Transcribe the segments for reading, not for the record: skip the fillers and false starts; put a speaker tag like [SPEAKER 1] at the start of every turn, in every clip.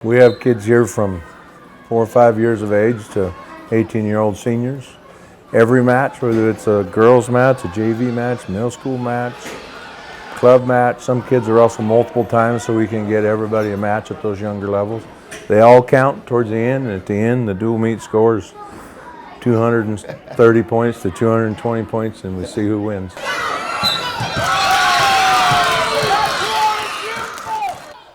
[SPEAKER 1] We have kids here from 4 or 5 years of age to 18-year-old seniors. Every match, whether it's a girls match, a JV match, middle school match, club match. Some kids are also multiple times, so we can get everybody a match at those younger levels. They all count towards the end, and at the end the dual meet scores 230 points to 220 points, and we see who wins.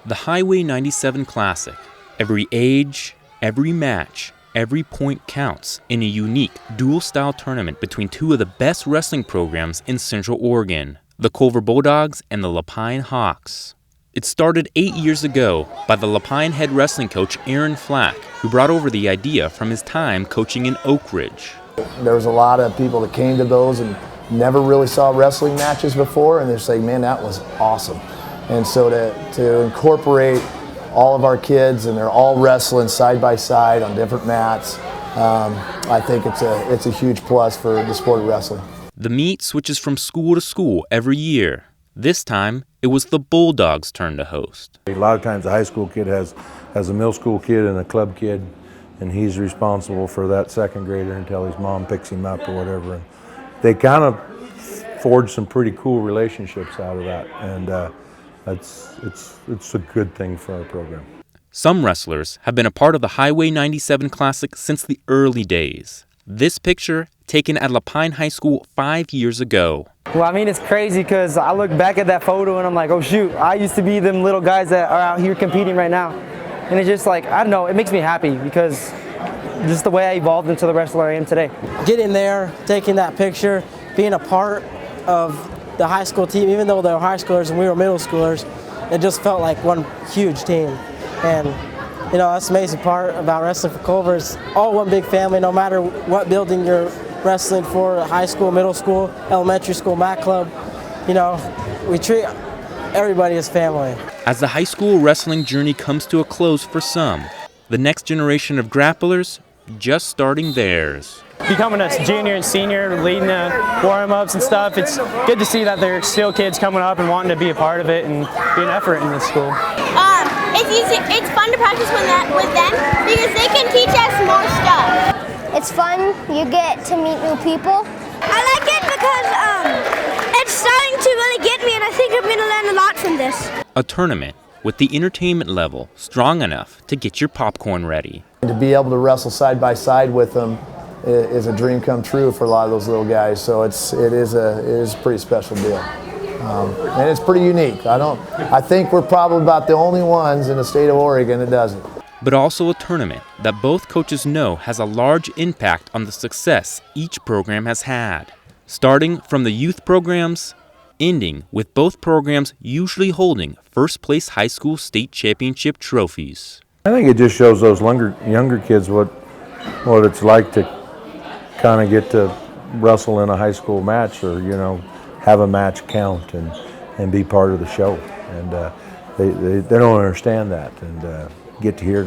[SPEAKER 2] The Highway 97 Classic. Every age, every match, every point counts in a unique dual-style tournament between two of the best wrestling programs in Central Oregon, the Culver Bulldogs and the Lapine Hawks. It started 8 years ago by the Lapine head wrestling coach Aaron Flack, who brought over the idea from his time coaching in Oak Ridge.
[SPEAKER 3] There was a lot of people that came to those and never really saw wrestling matches before, and they're saying, man, that was awesome. And so to incorporate all of our kids, and they're all wrestling side by side on different mats, I think it's a huge plus for the sport of wrestling.
[SPEAKER 2] The meet switches from school to school every year. This time, it was the Bulldogs' turn to host.
[SPEAKER 1] A lot of times a high school kid has a middle school kid and a club kid, and he's responsible for that second grader until his mom picks him up or whatever. And they kind of forged some pretty cool relationships out of that, and it's a good thing for our program.
[SPEAKER 2] Some wrestlers have been a part of the Highway 97 Classic since the early days. This picture taken at Lapine High School 5 years ago.
[SPEAKER 4] Well, I mean, it's crazy because I look back at that photo and I'm like, oh shoot, I used to be them little guys that are out here competing right now. And it's just like, I don't know, it makes me happy because just the way I evolved into the wrestler I am today.
[SPEAKER 5] Getting there, taking that picture, being a part of the high school team, even though they were high schoolers and we were middle schoolers, it just felt like one huge team. And you know, that's the amazing part about wrestling for Culver. It's all one big family, no matter what building you're wrestling for, high school, middle school, elementary school, mat club. You know, we treat everybody as family.
[SPEAKER 2] As the high school wrestling journey comes to a close for some, the next generation of grapplers just starting theirs.
[SPEAKER 6] Becoming a junior and senior, leading the warm-ups and stuff, it's good to see that there are still kids coming up and wanting to be a part of it and be an effort in this school.
[SPEAKER 7] It's fun to practice with them because they can teach us more stuff.
[SPEAKER 8] It's fun, you get to meet new people.
[SPEAKER 7] I like it because it's starting to really get me, and I think I'm going to learn a lot from this.
[SPEAKER 2] A tournament with the entertainment level strong enough to get your popcorn ready.
[SPEAKER 3] To be able to wrestle side by side with them is a dream come true for a lot of those little guys. So it is a pretty special deal, and it's pretty unique. I think we're probably about the only ones in the state of Oregon that does it.
[SPEAKER 2] But also a tournament that both coaches know has a large impact on the success each program has had, starting from the youth programs, ending with both programs usually holding first-place high school state championship trophies.
[SPEAKER 1] I think it just shows those younger kids what it's like to kind of get to wrestle in a high school match, or have a match count and be part of the show. And they don't understand that, and get to hear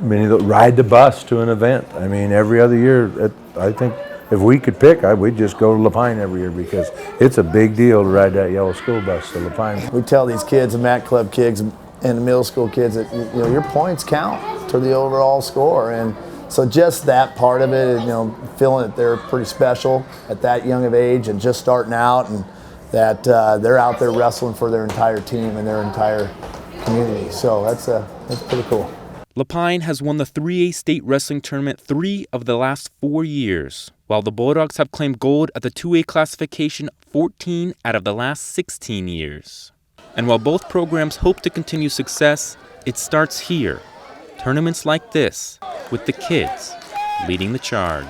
[SPEAKER 1] ride the bus to an event. I mean, every other year, I think if we could pick, we'd just go to Lapine every year because it's a big deal to ride that yellow school bus to Lapine.
[SPEAKER 3] We tell these kids, the mat club kids and the middle school kids, that your points count to the overall score, and so just that part of it, feeling that they're pretty special at that young of age and just starting out, and that they're out there wrestling for their entire team and their entire community. So that's pretty cool.
[SPEAKER 2] Lapine has won the 3A state wrestling tournament 3 of the last 4 years, while the Bulldogs have claimed gold at the 2A classification 14 out of the last 16 years. And while both programs hope to continue success, it starts here. Tournaments like this, with the kids leading the charge.